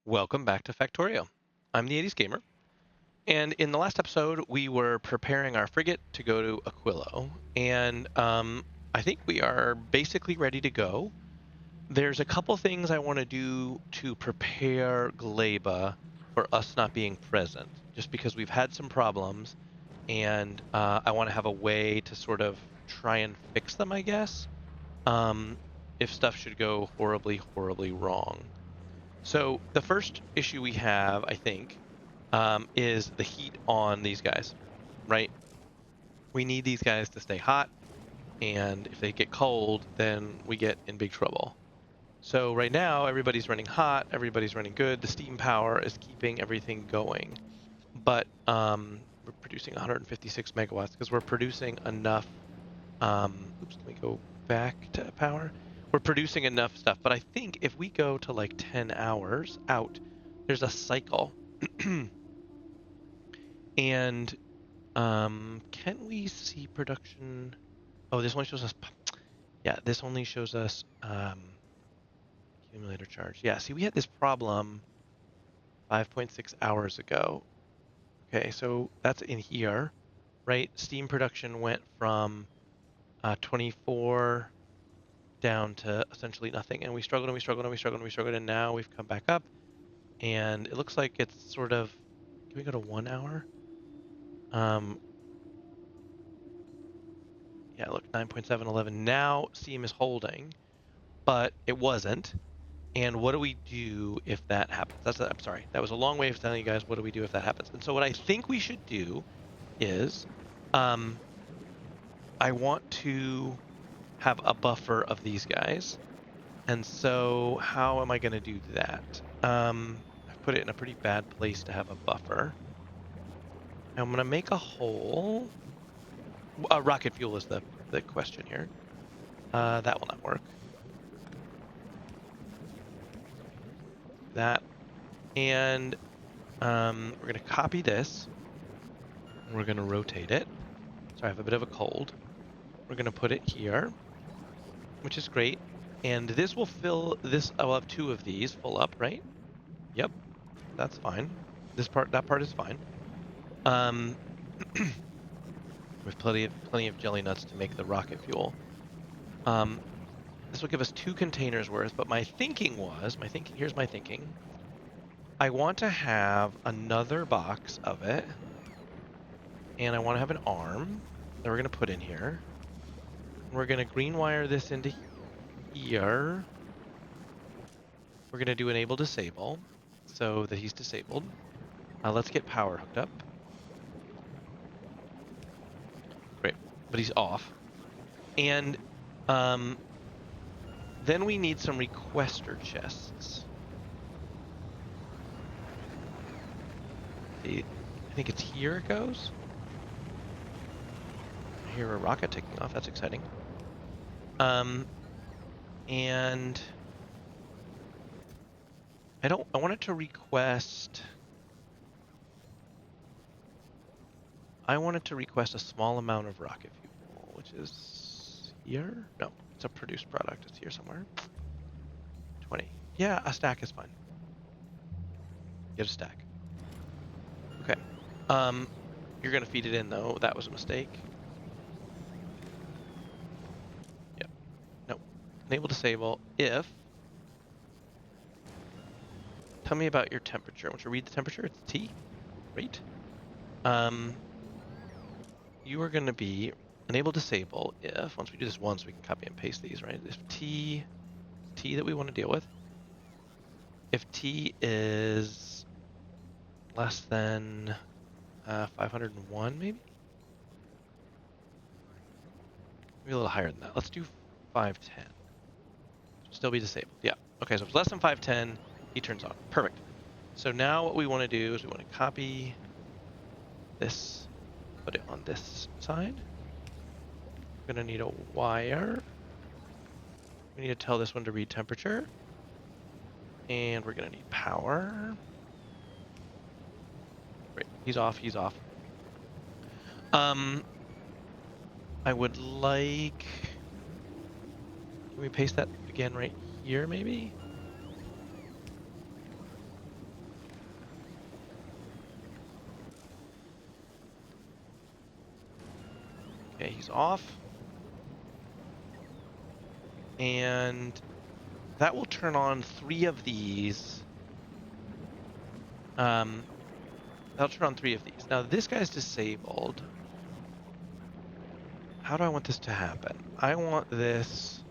Welcome back to Factorio. I'm the 80s Gamer, and in the last episode, we were preparing our frigate to go to Aquilo, and I think we are basically ready to go. There's a couple things I want to do to prepare Gleba for us not being present, just because we've had some problems, and I want to have a way to sort of try and fix them, I guess, um, if stuff should go horribly, horribly wrong. So the first issue we have, I think, is the heat on these guys, right? We need these guys to stay hot, and if they get cold, then we get in big trouble. So right now, everybody's running hot, everybody's running good. The steam power is keeping everything going, but we're producing 156 megawatts because we're producing enough. Oops, can we go back to power? We're producing enough stuff, but I think if we go to like 10 hours out, there's a cycle. And can we see production? Oh, this only shows us. Yeah, this only shows us accumulator charge. Yeah, see, we had this problem 5.6 hours ago. Okay, so that's in here, right? Steam production went from 24 down to essentially nothing, and we struggled and we struggled and we struggled and we struggled, and now we've come back up, and it looks like it's sort of. Can we go to 1 hour? Um, yeah, look, 9.711. Now Steam is holding, but it wasn't. And what do we do if that happens? I'm sorry, that was a long way of telling you guys what do we do if that happens. And so what I think we should do is, um, I want to have a buffer of these guys. And so how am I going to do that? I've put it in a pretty bad place to have a buffer. I'm going to make a hole. Rocket fuel is the question here. That will not work. That. And we're going to copy this. And we're going to rotate it. So I have a bit of a cold. We're going to put it here, which is great. And this will fill this. I'll have two of these full up, right? Yep, that's fine. That part is fine. With plenty of jelly nuts to make the rocket fuel. This will give us 2 containers worth. But here's my thinking. I want to have another box of it, and I want to have an arm that we're going to put in here. We're going to green wire this into here. We're going to do enable disable so that he's disabled. Let's get power hooked up. Great, but he's off. And then we need some requester chests. I think it's here it goes. I hear a rocket taking off. That's exciting. And I wanted to request. I wanted to request a small amount of rocket fuel, which is here. No, it's a produced product. It's here somewhere. 20. Yeah, a stack is fine. Get a stack. Okay. You're gonna feed it in though. That was a mistake. Yep. Nope. Enable disable if. Tell me about your temperature. I want you to read the temperature. It's T. Great. You are gonna be enable disable if once we do this once we can copy and paste these, right? If T that we want to deal with. If T is less than 501, maybe a little higher than that. Let's do 510. Still be disabled. Yeah. Okay, so if it's less than 510, he turns on. Perfect. So now what we want to do is we want to copy this, put it on this side. We're going to need a wire. We need to tell this one to read temperature. And we're going to need power. Great. He's off. He's off. I would like. Can we paste that again right here, maybe? Okay, he's off. And that will turn on 3 of these. That'll turn on 3 of these. Now this guy's disabled. How do I want this to happen? I want this.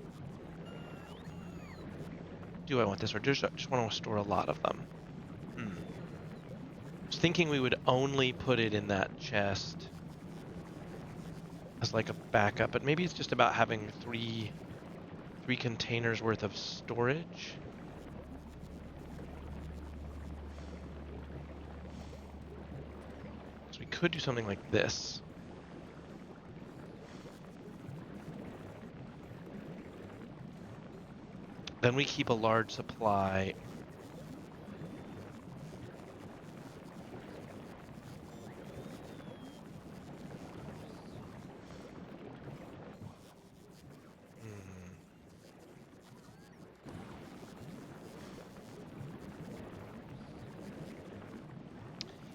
Do I want this, or just want to store a lot of them? I was thinking we would only put it in that chest as like a backup, but maybe it's just about having three containers worth of storage. So we could do something like this. Then we keep a large supply.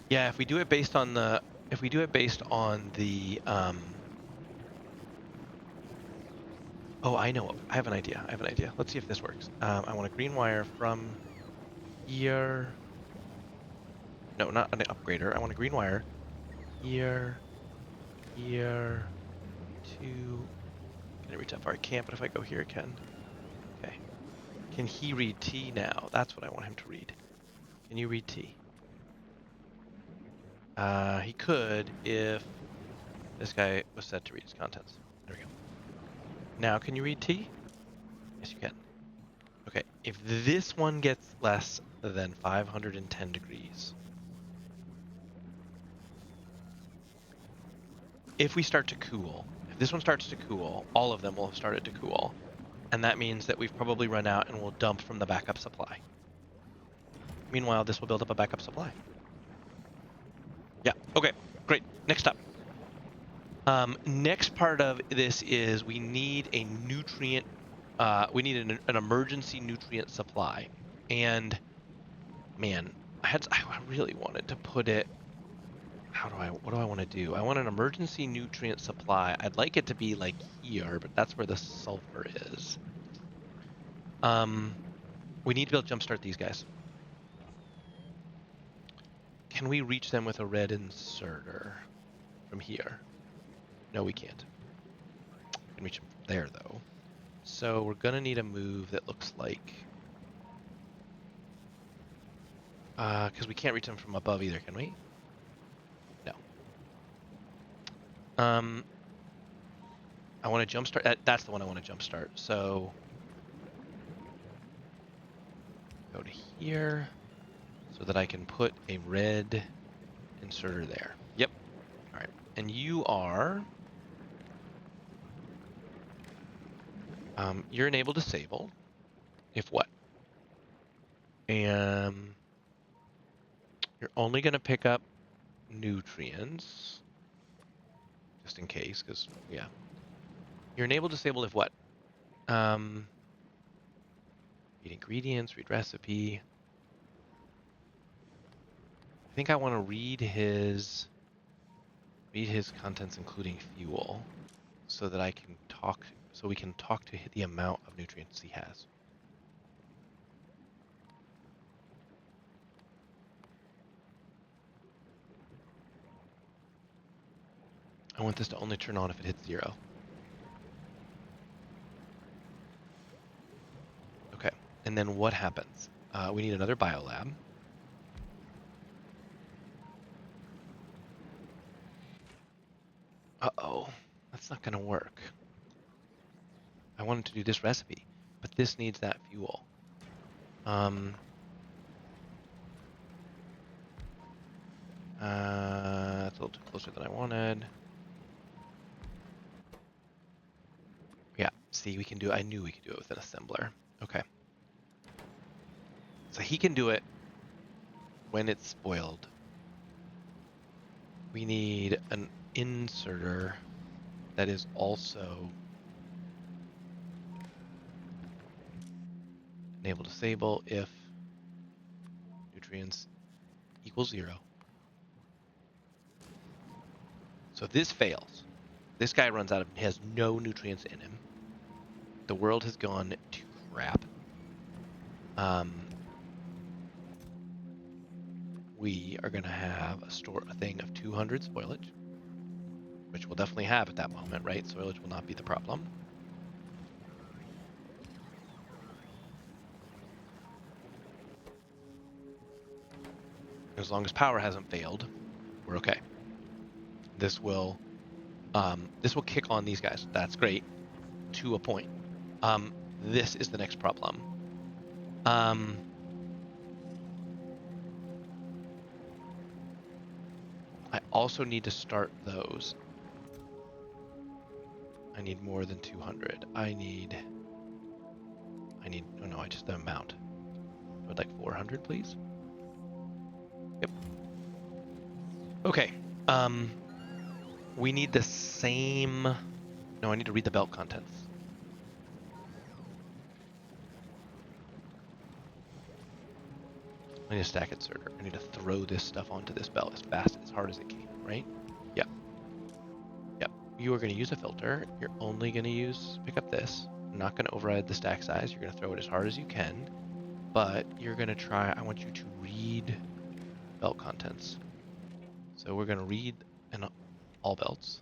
Yeah, if we do it based on the, oh, I know. I have an idea. Let's see if this works. I want a green wire from here. No, not an upgrader. I want a green wire here, here, to. Can I reach that far? I can't, but if I go here, I can. Okay. Can he read T now? That's what I want him to read. Can you read T? He could if this guy was set to read his contents. There we go. Now, can you read T? Yes, you can. Okay, if this one gets less than 510 degrees, if we start to cool, if this one starts to cool, all of them will have started to cool, and that means that we've probably run out and we'll dump from the backup supply. Meanwhile, this will build up a backup supply. Yeah, okay, great. Next up. Next part of this is we need a nutrient, we need an emergency nutrient supply. And man, I really wanted to put it, what do I want to do? I want an emergency nutrient supply. I'd like it to be like here, but that's where the sulfur is. We need to be able to jumpstart these guys. Can we reach them with a red inserter from here? No, we can't. We can reach them from there, though. So we're going to need a move that looks like... because we can't reach them from above either, can we? No. I want to jumpstart... That's the one I want to jumpstart. So... go to here so that I can put a red inserter there. Yep. All right. And you are... you're enable disable. If what? And you're only going to pick up nutrients. Just in case, because, yeah. You're enable disable if what? Read ingredients, read recipe. I think I want to read his contents, including fuel, so that I can talk, so we can talk to the amount of nutrients he has. I want this to only turn on if it hits 0. Okay, and then what happens? We need another biolab. Uh-oh, that's not going to work. I wanted to do this recipe, but this needs that fuel. That's a little too closer than I wanted. Yeah, see, we can do, I knew we could do it with an assembler. Okay. So he can do it when it's spoiled. We need an inserter that is also enable disable if nutrients equals 0. So if this fails, This guy runs out of, has no nutrients in him. The world has gone to crap. We are going to have a thing of 200 spoilage, which we'll definitely have at that moment, right? Spoilage will not be the problem. As long as power hasn't failed, we're okay. This will kick on these guys. That's great, to a point. This is the next problem. I also need to start those. I need more than 200. I need, oh no, I just the amount. I would like 400, please. Yep. Okay. We need the same, no, I need to read the belt contents. I need to stack inserter. I need to throw this stuff onto this belt as fast, as hard as it can, right? Yep. Yep. You are going to use a filter. You're only going to pick up this. I'm not going to override the stack size. You're going to throw it as hard as you can, but you're going to try, I want you to read belt contents. So we're going to read all belts.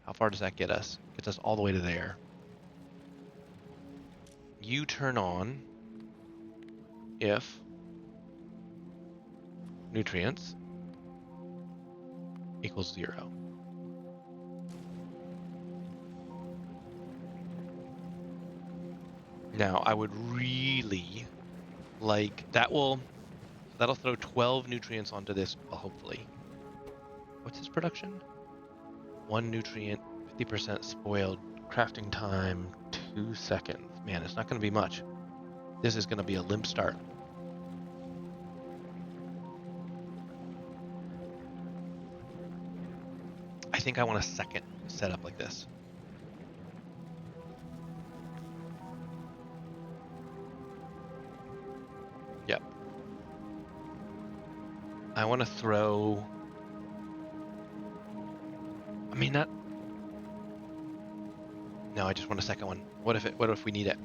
How far does that get us? Gets us all the way to there. You turn on if nutrients equals 0. Now, I would really like, that'll throw 12 nutrients onto this, well, hopefully. What's his production? 1 nutrient, 50% spoiled, crafting time, 2 seconds. Man, it's not going to be much. This is going to be a limp start. I think I want a second setup like this. Yep. I want to throw, I mean, not, no, I just want a second one. What if we need it?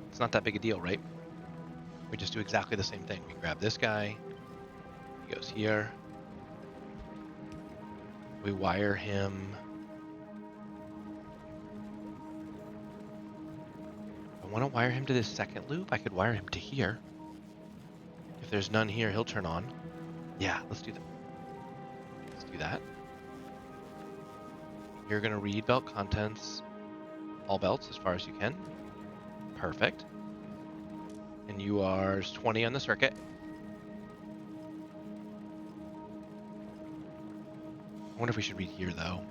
It's not that big a deal, right? We just do exactly the same thing. We grab this guy, he goes here. We wire him. I want to wire him to this second loop. I could wire him to here. If there's none here, he'll turn on. Yeah, let's do that. Let's do that. You're going to read belt contents, all belts as far as you can. Perfect. And you are 20 on the circuit. I wonder if we should read here, though.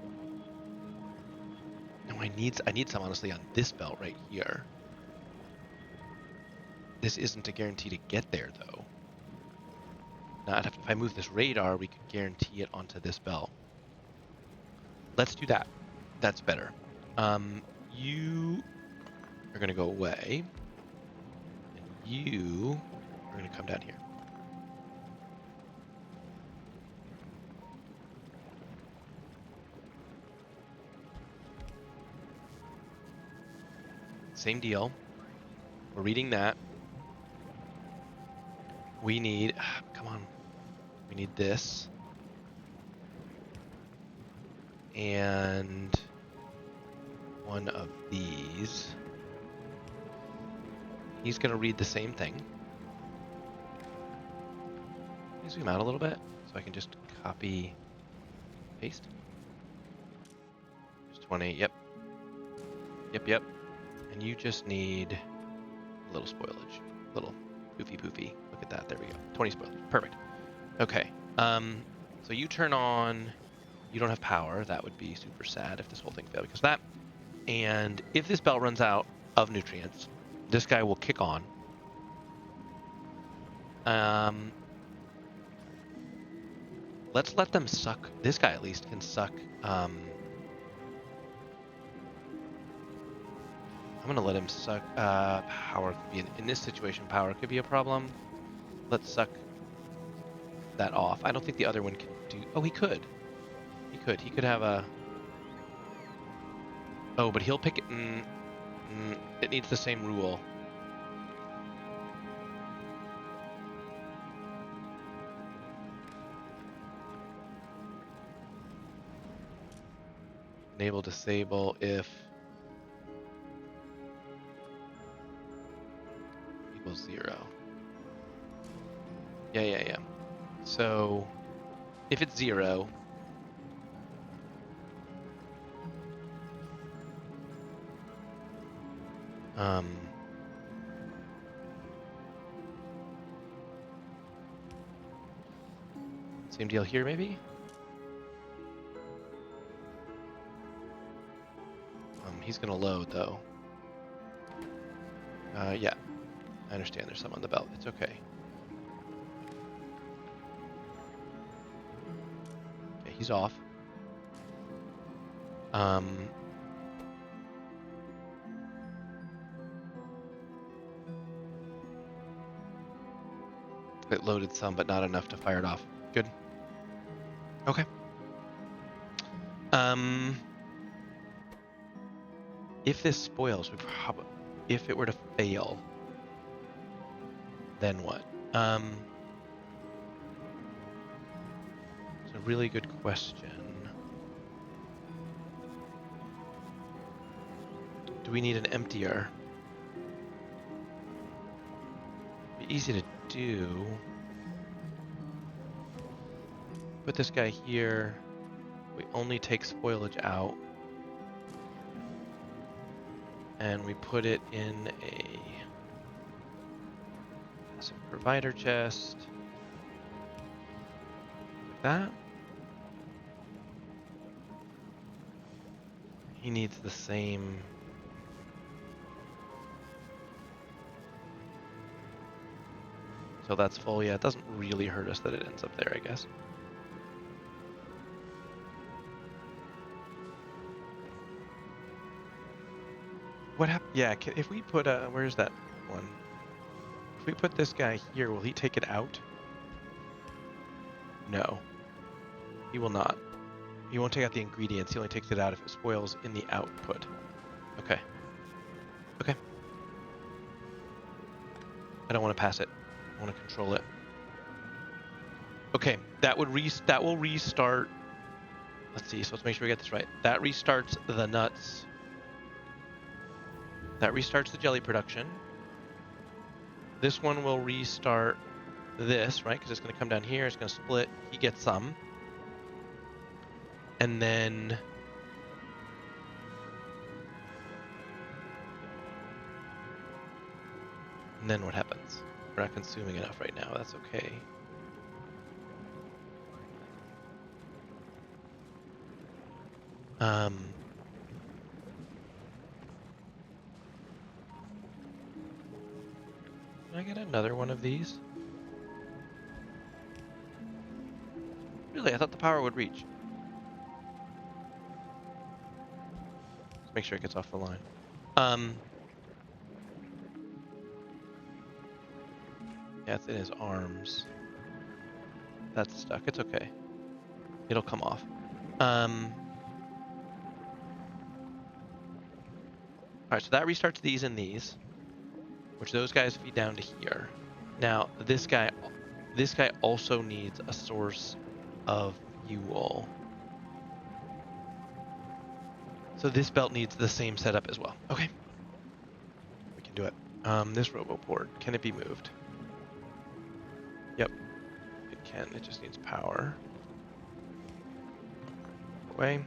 No, I need some, honestly, on this belt right here. This isn't a guarantee to get there, though. Now, if I move this radar, we could guarantee it onto this belt. Let's do that. That's better. You are going to go away. And you are going to come down here. Same deal. We're reading that. We need, come on. We need this. And one of these. He's going to read the same thing. Let me zoom out a little bit so I can just copy, paste. Just 20, yep. Yep. And you just need a little spoilage. A little poofy. Look at that, there we go. 20 spoilage, perfect. Okay, so you turn on, you don't have power. That would be super sad if this whole thing failed because of that. And if this belt runs out of nutrients, this guy will kick on. Let's let them suck. This guy at least can suck. I'm gonna let him suck. Power could be in this situation. Power could be a problem. Let's suck that off. I don't think the other one can do. Oh, he could. He could have a. Oh, but he'll pick it. It needs the same rule. Enable disable if equals 0. Yeah. So if it's 0, same deal here maybe. He's gonna load though. Yeah, I understand. There's some on the belt. It's okay. Okay, he's off. It loaded some, but not enough to fire it off. Good. Okay. If this spoils, if it were to fail, then what? It's a really good question. Do we need an emptier? Be easy to do. Put this guy here. We only take spoilage out. And we put it in a passive provider chest. Like that. He needs the same. So that's full. Yeah, it doesn't really hurt us that it ends up there, I guess. What happened? Yeah, if we put where's that one? If we put this guy here, will he take it out? No, he will not. He won't take out the ingredients. He only takes it out if it spoils in the output. Okay. Okay. I don't want to pass it. I want to control it. Okay, that will restart. Let's see. So let's make sure we get this right. That restarts the nuts. That restarts the jelly production. This one will restart this, right? Because it's going to come down here. It's going to split. He gets some. And then what happens? We're not consuming enough right now. That's okay. Can I get another one of these? Really? I thought the power would reach. Let's make sure it gets off the line. Yeah, it's in his arms. That's stuck. It's okay. It'll come off. Alright, so that restarts these and these, which those guys feed down to here. Now, this guy also needs a source of fuel. So this belt needs the same setup as well. Okay. We can do it. This roboport, can it be moved? Yep. It can. It just needs power. Away.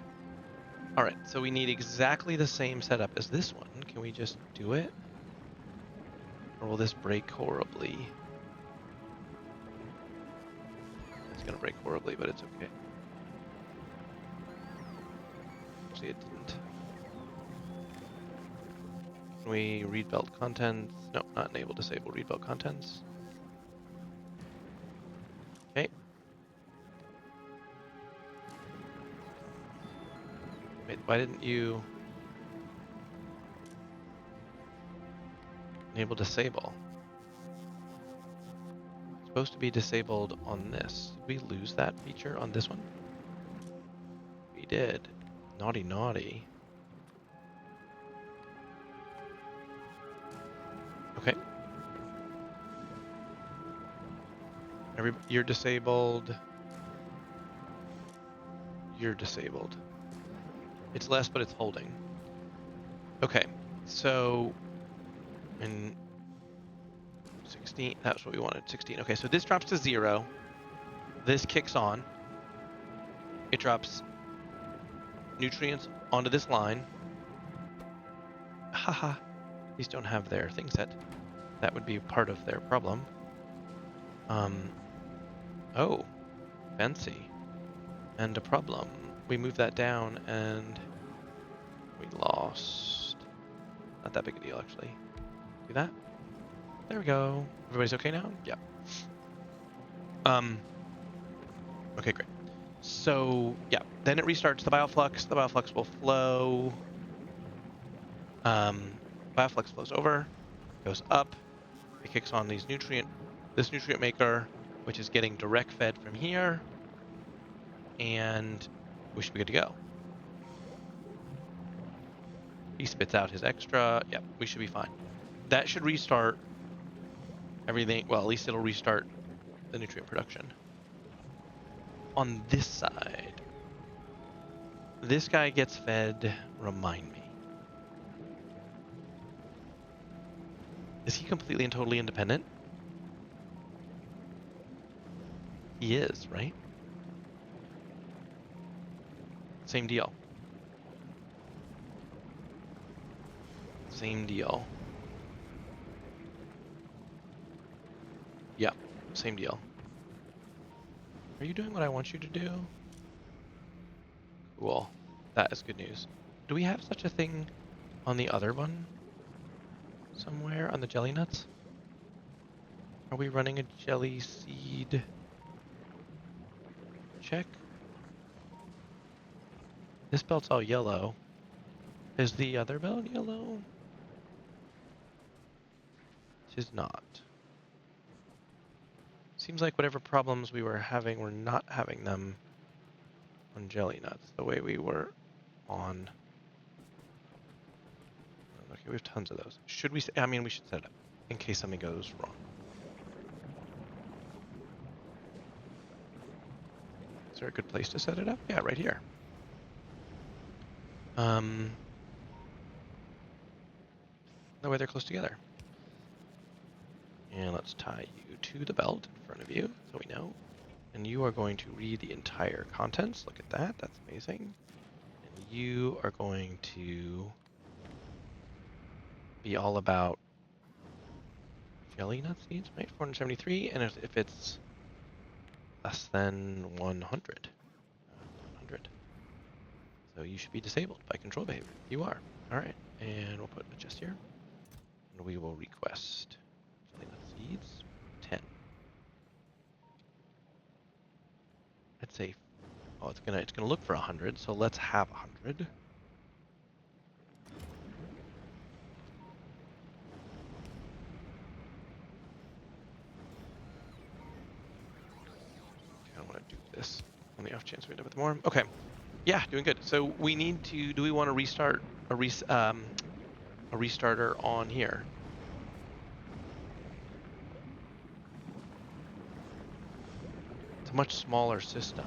Alright, so we need exactly the same setup as this one. Can we just do it? Or will this break horribly? It's gonna break horribly, but it's okay. Actually, it didn't. Can we read belt contents? No, not enable disable read belt contents. Okay. Wait, why didn't you enable disable? It's supposed to be disabled on this. Did we lose that feature on this one? We did. Naughty, naughty. You're disabled. You're disabled. It's less, but it's holding. Okay, so in 16, that's what we wanted. 16. Okay, so this drops to 0. This kicks on. It drops nutrients onto this line. Haha. These don't have their thing set. That would be part of their problem. Oh, fancy. And a problem. We moved that down and we lost. Not that big a deal, actually. Do that. There we go. Everybody's okay now? Yep. Okay, great. So, yeah, then it restarts the bioflux. The bioflux will flow. Bioflux flows over, goes up. It kicks on this nutrient maker, which is getting direct fed from here. And we should be good to go. He spits out his extra. Yep, we should be fine. That should restart everything. Well, at least it'll restart the nutrient production. On this side, this guy gets fed. Remind me. Is he completely and totally independent? He is, right? Same deal. Same deal. Yeah, same deal. Are you doing what I want you to do? Cool. That is good news. Do we have such a thing on the other one? Somewhere on the jelly nuts? Are we running a jelly seed check? This belt's all yellow. Is the other belt yellow? It is not. Seems like whatever problems we were having, we're not having them on jelly nuts the way we were on. Okay, we have tons of those. Should we? I mean, we should set it up in case something goes wrong. Is there a good place to set it up? Yeah, right here. No way they're close together. And let's tie you to the belt in front of you so we know. And you are going to read the entire contents. Look at that. That's amazing. And you are going to be all about jelly nut seeds, right? 473. And if it's less than 100. 100. So you should be disabled by control behavior. You are. All right. And we'll put a chest here. And we will request jelly nut seeds. 10. I'd say, oh, it's gonna look for 100. So let's have 100. I don't want to do this on the off chance we end up with more. Okay. Yeah, doing good. So we need to. Do we want to restart a restarter on here? It's a much smaller system.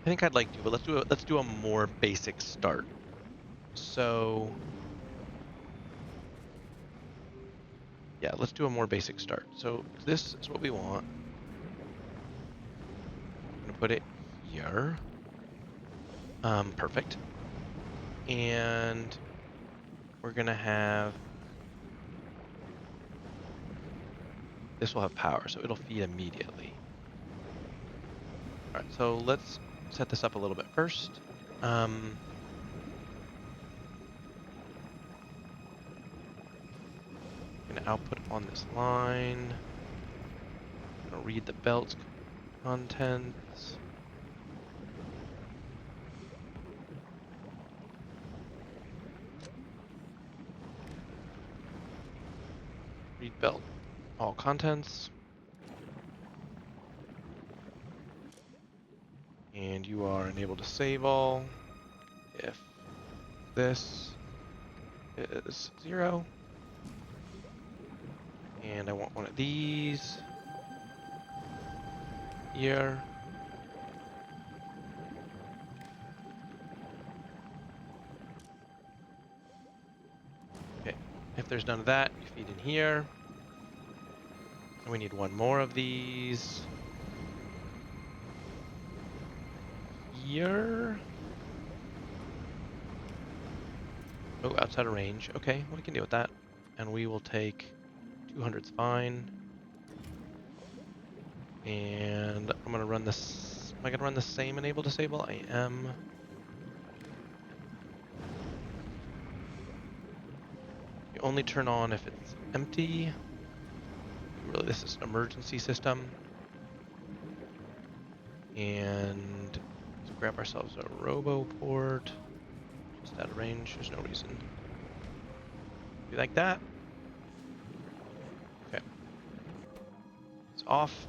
I think I'd like to, but let's do a more basic start. So yeah, let's do a more basic start. So this is what we want. I'm gonna put it here. Perfect. And we're gonna have this will have power, so it'll feed immediately. All right, so let's set this up a little bit first. Gonna output on this line. Gonna read the belt's contents. Read belt all contents. And you are unable to save all if This is 0. And I want one of these here. Okay, if there's none of that, you feed in here. And we need one more of these here. Oh, outside of range. Okay, well, we can deal with that. And we will take 200's fine. And I'm gonna run this. Am I gonna run the same enable disable? I am. You only turn on if it's empty. Really, this is an emergency system. And let's grab ourselves a robo port. Just out of range. There's no reason. Be like that. Okay. It's off.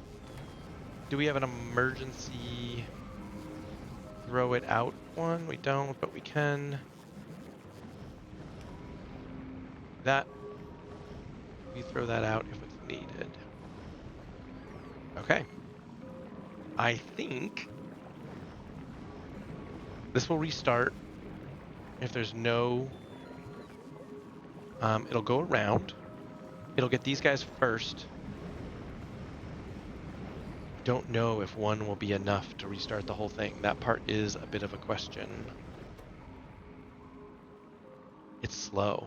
Do we have an emergency throw it out one? We don't, but we can. That. We throw that out if it's needed. Okay. I think this will restart if there's no. It'll go around. It'll get these guys first. Don't know if one will be enough to restart the whole thing. That part is a bit of a question. It's slow.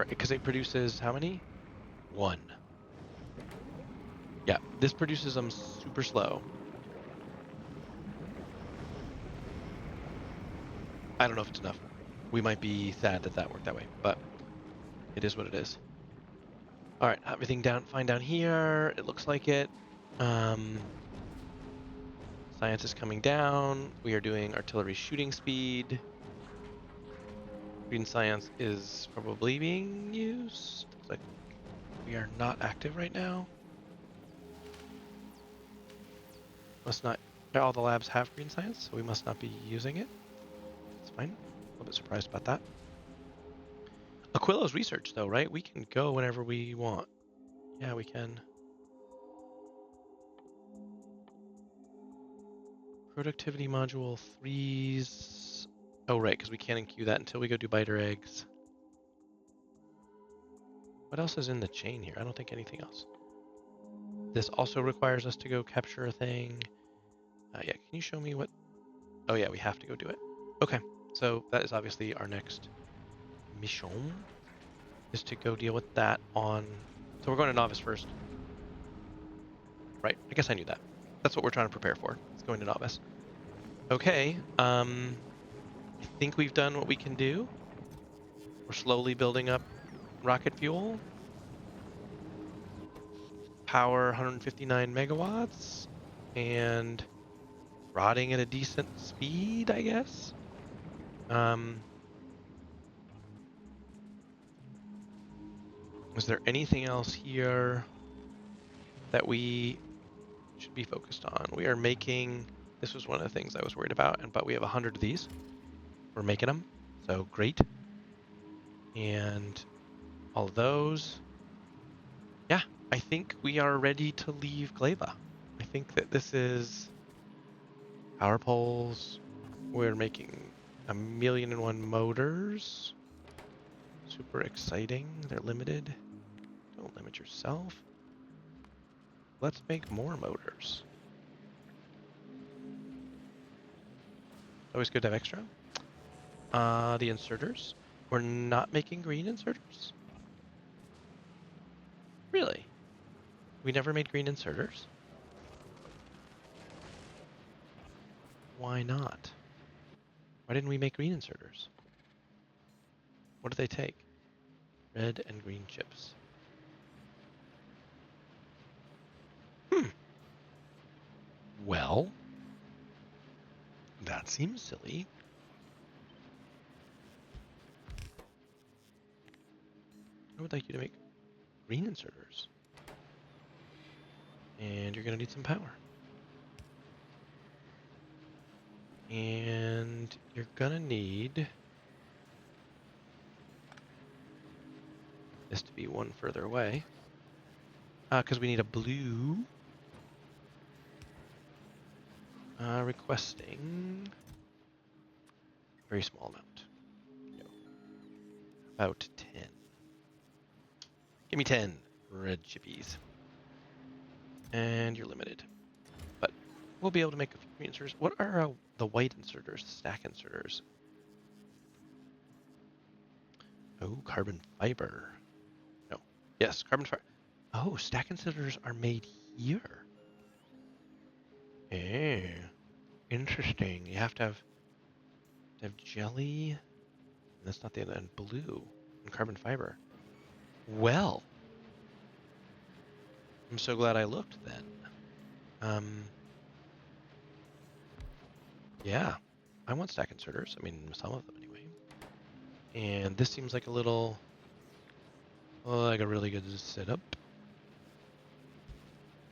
Because it produces how many? 1. Yeah, this produces them super slow. I don't know if it's enough. We might be sad that that worked that way, but it is what it is. All right, everything fine down here. It looks like it. Science is coming down. We are doing artillery shooting speed. Green science is probably being used. Looks like we are not active right now. Must not. All the labs have green science, so we must not be using it. It's fine. A little bit surprised about that. Aquillo's research, though, right? We can go whenever we want. Yeah, we can. Productivity module 3's. Oh, right, because we can't enqueue that until we go do biter eggs. What else is in the chain here? I don't think anything else. This also requires us to go capture a thing. Yeah, can you show me what? Oh, yeah, we have to go do it. Okay, so that is obviously our next mission, is to go deal with that on. So we're going to novice first. Right, I guess I knew that. That's what we're trying to prepare for. It's going to novice. Okay, I think we've done what we can do. We're slowly building up rocket fuel. Power 159 megawatts. And rotting at a decent speed, I guess. Is there anything else here that we should be focused on? We are making, this was one of the things I was worried about, but we have 100 of these. We're making them, so great. And all of those. Yeah, I think we are ready to leave Gleba. I think that this is power poles. We're making 1,000,001 motors. Super exciting. They're limited. Don't limit yourself. Let's make more motors. Always good to have extra. The inserters. We're not making green inserters? Really? We never made green inserters? Why not? Why didn't we make green inserters? What do they take? Red and green chips. Well, that seems silly. I would like you to make green inserters. And you're going to need some power. And you're gonna need this to be one further away. Because we need a blue. Requesting very small amount. No. About 10. Give me 10 red chippies. And you're limited. But we'll be able to make a few green inserters. What are the white inserters, stack inserters? Oh, carbon fiber. No. Yes, carbon fiber. Oh, stack inserters are made here. Eh. Interesting. You have to have jelly. That's not the end. And blue and carbon fiber. Well, I'm so glad I looked then. Yeah, I want stack inserters. I mean, some of them anyway. And this seems like a little, like a really good setup.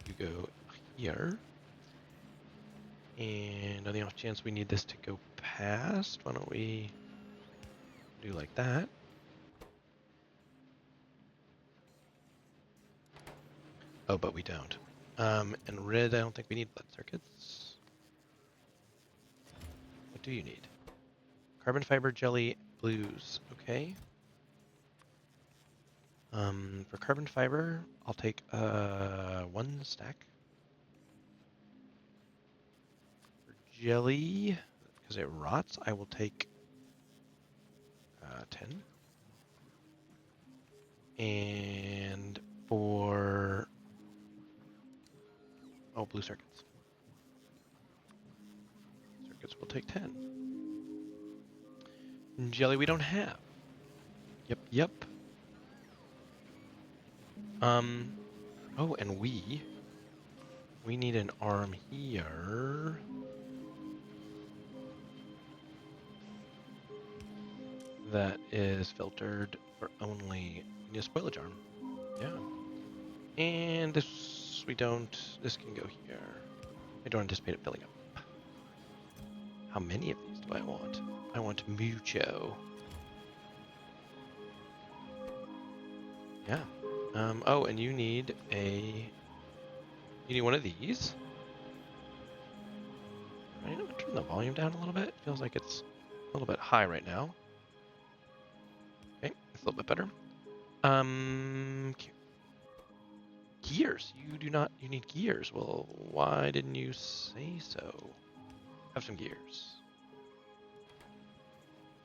You go here. And on the off chance we need this to go past, why don't we do like that? Oh, but we don't. And red, I don't think we need blood circuits. What do you need? Carbon fiber, jelly, blues. Okay. For carbon fiber, I'll take 1 stack. For jelly, because it rots, I will take 10. And for blue circuits. Circuits will take 10. And jelly we don't have. Yep. Oh, and we need an arm here. That is filtered for only a spoilage arm. Yeah. And this we don't. This can go here. I don't anticipate it filling up. How many of these do I want? I want mucho. Yeah. Oh, and you need one of these. I need to turn the volume down a little bit. It feels like it's a little bit high right now. Okay, it's a little bit better. Gears. You need gears. Well, why didn't you say so? Have some gears.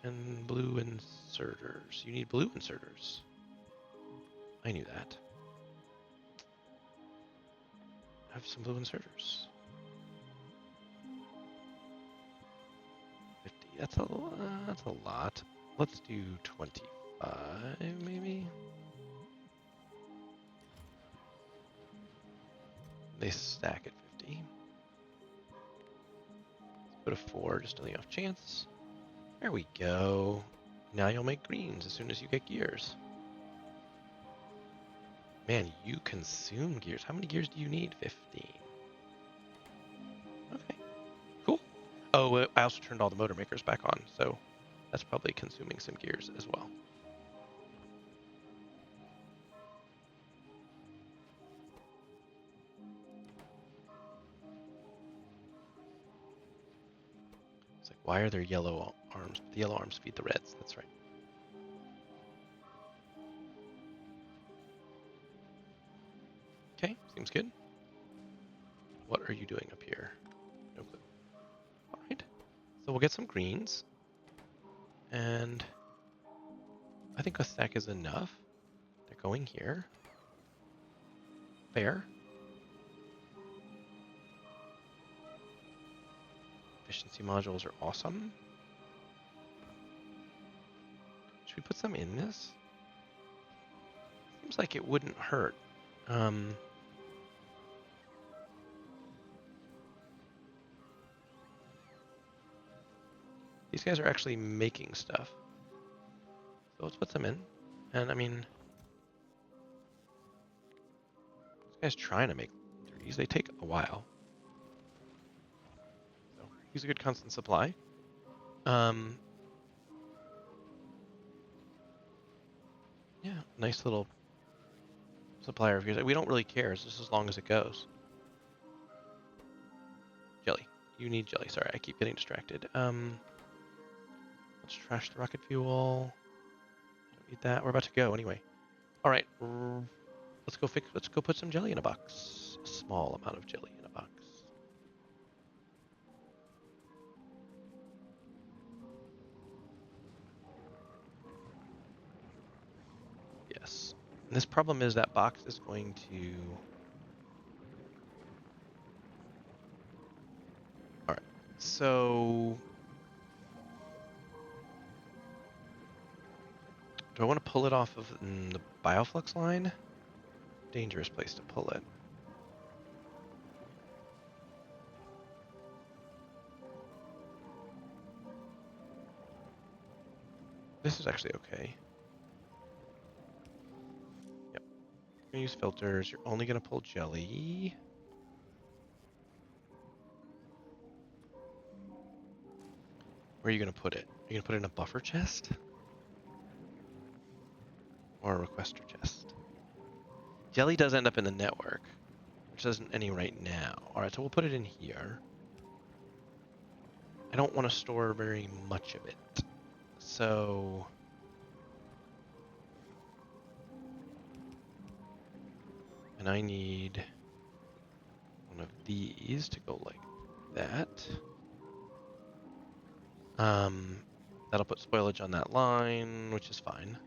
And blue inserters. You need blue inserters. I knew that. Have some blue inserters. 50. That's a lot. Let's do 25, maybe. They stack at 50. Let's put a 4 just on the off chance. There we go. Now you'll make greens as soon as you get gears. Man, you consume gears. How many gears do you need? 15. Okay, cool. Oh, I also turned all the motor makers back on, so that's probably consuming some gears as well. It's like, why are there yellow arms? The yellow arms feed the reds. That's right. Okay, seems good. What are you doing up here? No clue. All right. So we'll get some greens. And I think a stack is enough. They're going here. Fair. Efficiency modules are awesome. Should we put some in this? Seems like it wouldn't hurt. These guys are actually making stuff. So let's put them in. And I mean, this guy's trying to make threes. They take a while. So Use a good constant supply. Um, yeah, nice little supplier of yours. We don't really care, it's just as long as it goes. Jelly. You need jelly. Sorry, I keep getting distracted. Let's trash the rocket fuel. Don't need that. We're about to go anyway. All right, let's go put some jelly in a box. A small amount of jelly in a box. Yes. And this problem is that box is going to. All right. So, do I want to pull it off of the bioflux line? Dangerous place to pull it. This is actually okay. Yep. We're gonna use filters. You're only gonna pull jelly. Where are you gonna put it? Are you gonna put it in a buffer chest? Or a requester chest? Jelly does end up in the network, which isn't any right now. Alright, so we'll put it in here. I don't want to store very much of it. So and I need one of these to go like that. That'll put spoilage on that line, which is fine.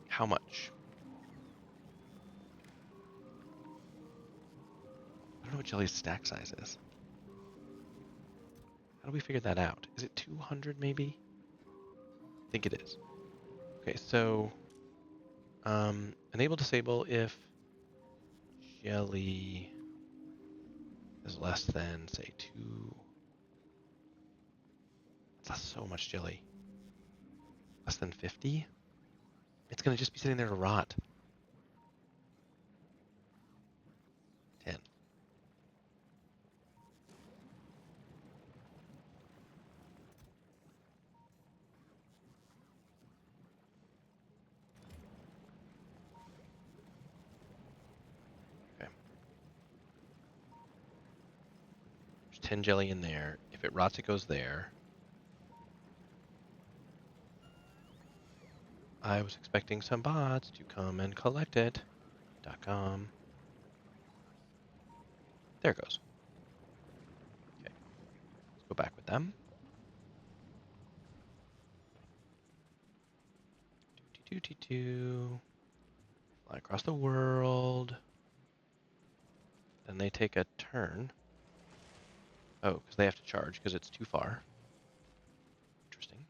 How much? I don't know what jelly's stack size is. How do we figure that out? Is it 200 maybe? I think it is. Okay, so enable disable if jelly is less than, say, 2. That's so much jelly. Less than 50? It's going to just be sitting there to rot. 10. Okay. There's 10 jelly in there. If it rots, it goes there. I was expecting some bots to come and collect it. .com. There it goes. Okay. Let's go back with them. Fly across the world. Then they take a turn. Oh, because they have to charge because it's too far. Interesting.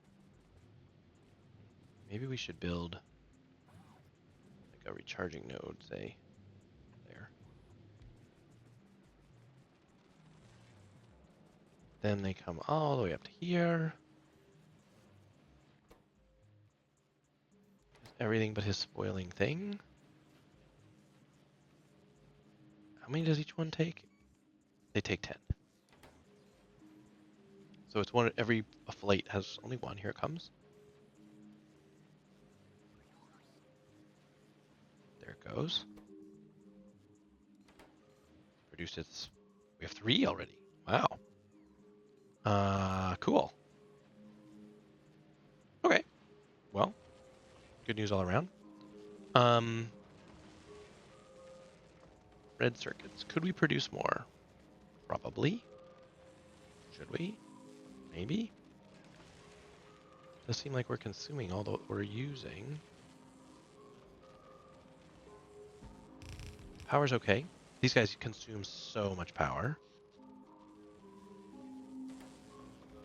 Maybe we should build like a recharging node, say, there. Then they come all the way up to here. Everything but his spoiling thing. How many does each one take? They take 10. So it's one, every flight has only one. Here it comes. There it goes. Produced its, we have 3 already. Wow. Cool. Okay. Well, good news all around. Red circuits. Could we produce more? Probably. Should we? Maybe. Does seem like we're consuming all that we're using. Power's okay. These guys consume so much power.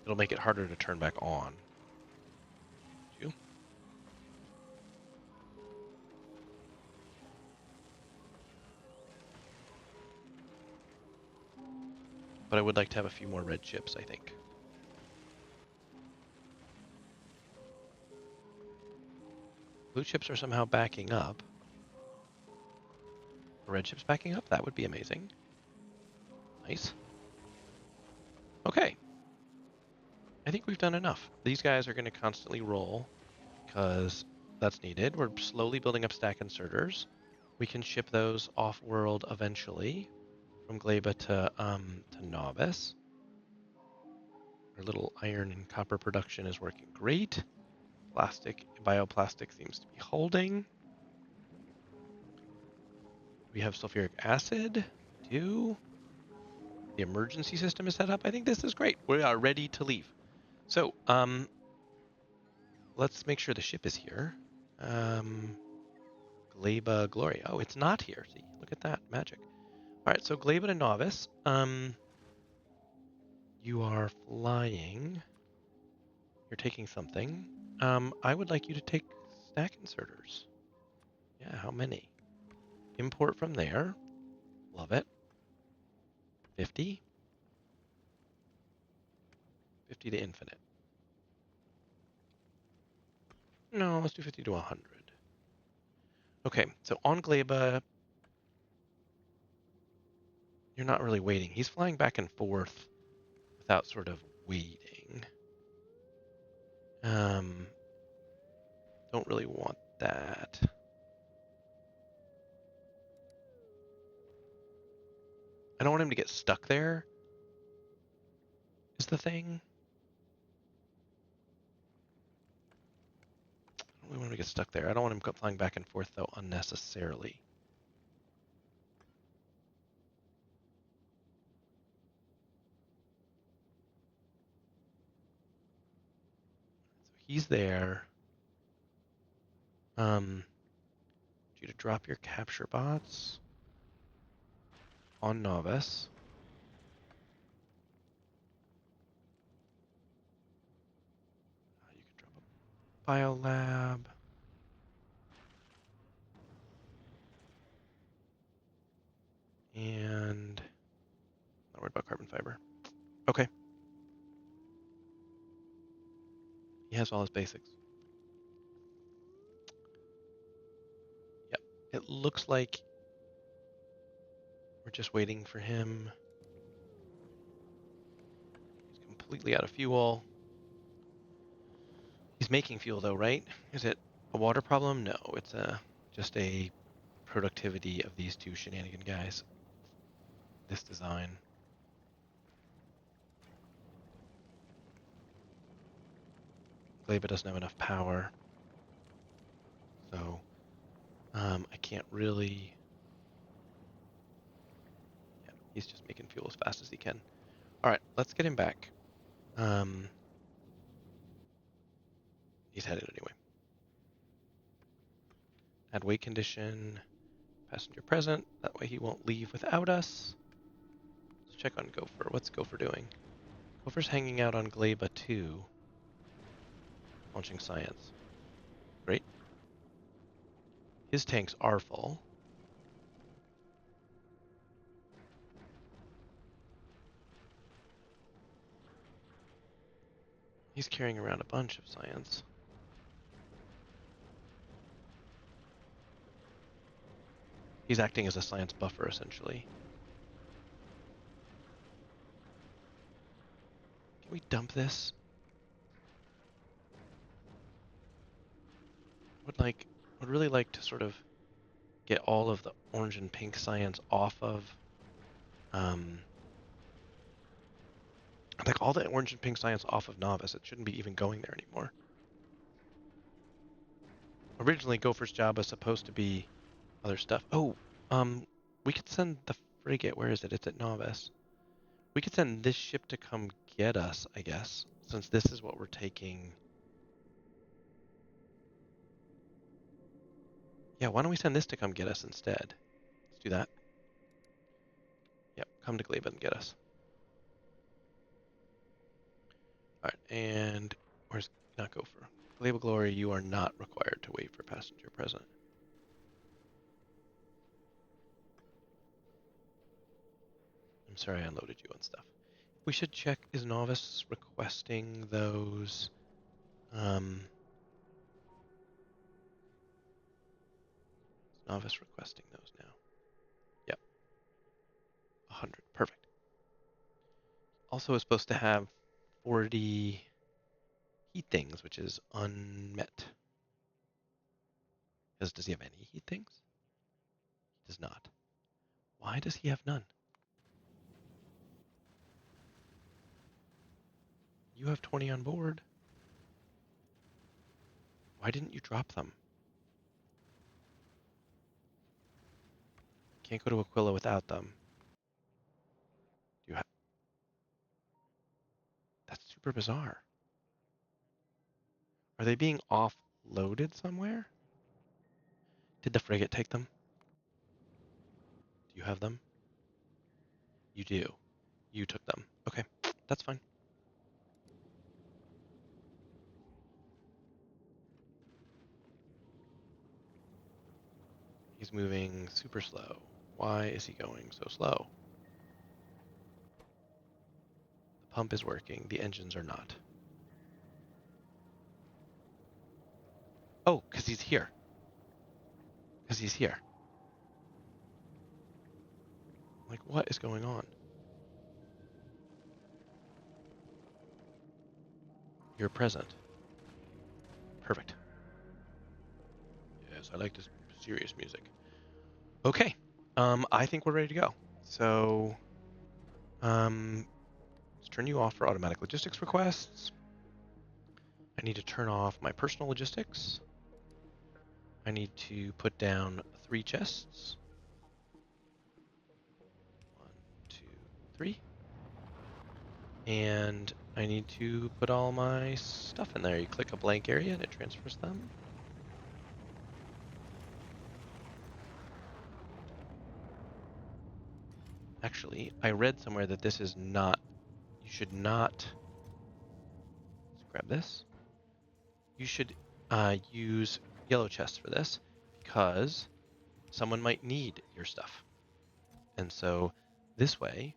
It'll make it harder to turn back on. But I would like to have a few more red chips, I think. Blue chips are somehow backing up. Red chips backing up? That would be amazing. Nice. Okay. I think we've done enough. These guys are going to constantly roll because that's needed. We're slowly building up stack inserters. We can ship those off-world eventually from Gleba to Novice. Our little iron and copper production is working great. Bioplastic seems to be holding. We have sulfuric acid. We do. The emergency system is set up. I think this is great. We are ready to leave. So, let's make sure the ship is here. Gleba Glory. Oh, it's not here. See, look at that magic. All right, so Gleba to Novice. You are flying. You're taking something. I would like you to take stack inserters. Yeah, how many? Import from there. Love it. 50. 50 to infinite. No, let's do 50 to 100. Okay, so on Gleba, you're not really waiting. He's flying back and forth without sort of waiting. Don't really want that. I don't want him to get stuck there, is the thing. I don't really want him to get stuck there. I don't want him flying back and forth, though, unnecessarily. So he's there. You to drop your capture bots on Novice. You can drop a biolab. And not worried about carbon fiber. Okay. He has all his basics. Yep. It looks like we're just waiting for him. He's completely out of fuel. He's making fuel though, right? Is it a water problem? No, it's just a productivity of these two shenanigan guys. This design. Gleba doesn't have enough power. So I can't really. Yeah, he's just making fuel as fast as he can. All right, let's get him back. He's headed anyway. Add weight condition. Passenger present. That way he won't leave without us. Let's check on Gopher. What's Gopher doing? Gopher's hanging out on Gleba 2. Launching science. Great. His tanks are full. He's carrying around a bunch of science. He's acting as a science buffer, essentially. Can we dump this? Would really like to sort of get all of the orange and pink science off of like all the orange and pink science off of Novice. It shouldn't be even going there anymore. Originally, Gopher's job was supposed to be other stuff. Oh, we could send the frigate. Where is it? It's at Novice. We could send this ship to come get us, I guess, since this is what we're taking. Yeah, why don't we send this to come get us instead? Let's do that. Yep, come to Gleba and get us. All right, and where's not Gopher? Gleba Glory, you are not required to wait for passenger present. I'm sorry I unloaded you on stuff. We should check, is Novice requesting those? Is Novice requesting those now? Yep. 100. Perfect. also is supposed to have 40 heat things, which is unmet. Does he have any heat things? He does not. Why does he have none? You have 20 on board. Why didn't you drop them? Can't go to Aquila without them. You have. That's super bizarre. Are they being offloaded somewhere? Did the frigate take them? Do you have them? You do. You took them. Okay, that's fine. He's moving super slow. Why is he going so slow? The pump is working. The engines are not. Oh, because he's here. Because he's here. Like, what is going on? You're present. Perfect. Yes, I like this serious music. Okay. I think we're ready to go. So, let's turn you off for automatic logistics requests. I need to turn off my personal logistics. I need to put down 3 chests. 1, 2, 3. And I need to put all my stuff in there. You click a blank area and it transfers them. Actually, I read somewhere that this is not, you should not, let's grab this. You should use yellow chests for this because someone might need your stuff. And so this way,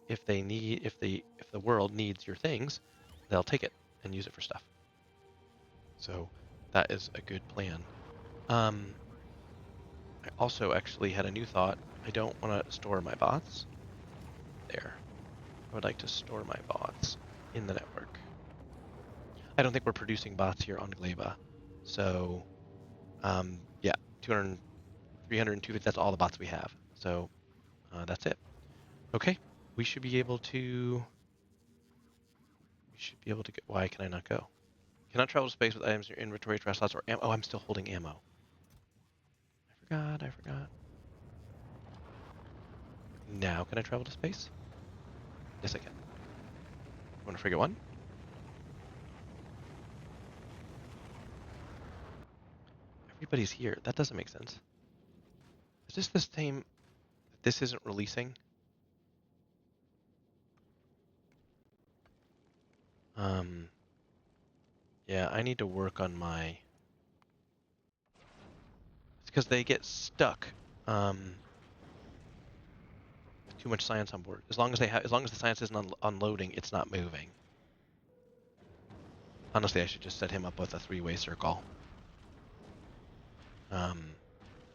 if the world needs your things, they'll take it and use it for stuff. So that is a good plan. I also actually had a new thought. I don't want to store my bots there. I would like to store my bots in the network. I don't think we're producing bots here on Gleba. So, yeah, 200, 300, 250, that's all the bots we have. So that's it. Okay, we should be able to get, why can I not go? Cannot travel to space with items in your inventory, trash slots, or ammo. Oh, I'm still holding ammo. I forgot. Now can I travel to space? Yes, I can. Want to frigate 1? Everybody's here. That doesn't make sense. Is this the same? This isn't releasing? Yeah, I need to work on my... It's because they get stuck. Too much science on board. As long as the science isn't unloading, it's not moving. Honestly, I should just set him up with a 3-way circle.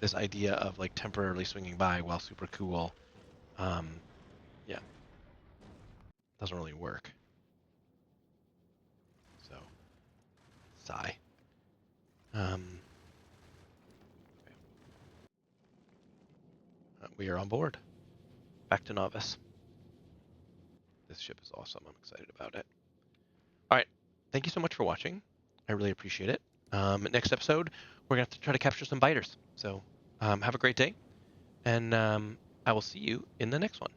This idea of like temporarily swinging by while super cool, yeah, doesn't really work. So, sigh. Okay. We are on board. Back to novice. This ship is awesome. I'm excited about it. All right. Thank you so much for watching. I really appreciate it. Next episode, we're going to try to capture some biters. So have a great day, and I will see you in the next one.